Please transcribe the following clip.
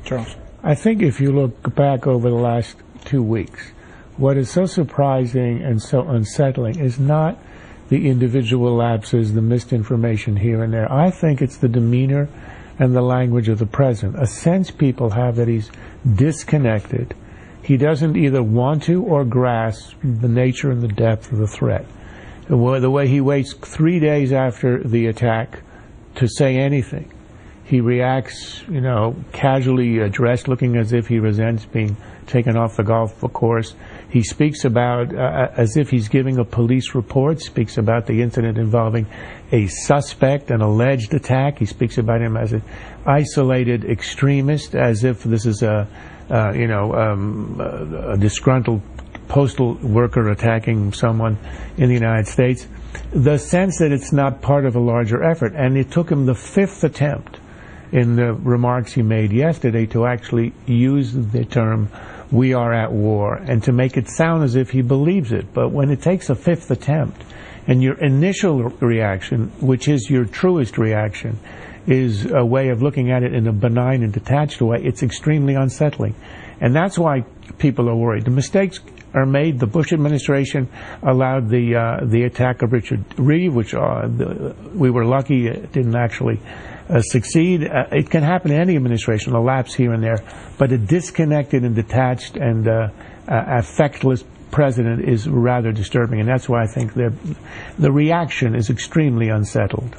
Charles? I think if you look back over the last 2 weeks, what is so surprising and so unsettling is not the individual lapses, the misinformation here and there. I think it's the demeanor and the language of the president. A sense people have that he's disconnected. He doesn't either want to or grasp the nature and the depth of the threat. The way he waits 3 days after the attack to say anything. He reacts, casually dressed, looking as if he resents being taken off the golf course. He speaks about, as if he's giving a police report, speaks about the incident involving a suspect, an alleged attack. He speaks about him as an isolated extremist, as if this is a disgruntled postal worker attacking someone in the United States. The sense that it's not part of a larger effort. And it took him the 5th attempt in the remarks he made yesterday to actually use the term, "we are at war," and to make it sound as if he believes it. But when it takes a 5th attempt, and your initial reaction, which is your truest reaction, is a way of looking at it in a benign and detached way, it's extremely unsettling. And that's why people are worried. The mistakes are made. The Bush administration allowed the attack of Richard Reeve, which we were lucky it didn't actually succeed. It can happen in any administration, a lapse here and there, but a disconnected and detached and affectless president is rather disturbing, and that's why I think the reaction is extremely unsettled.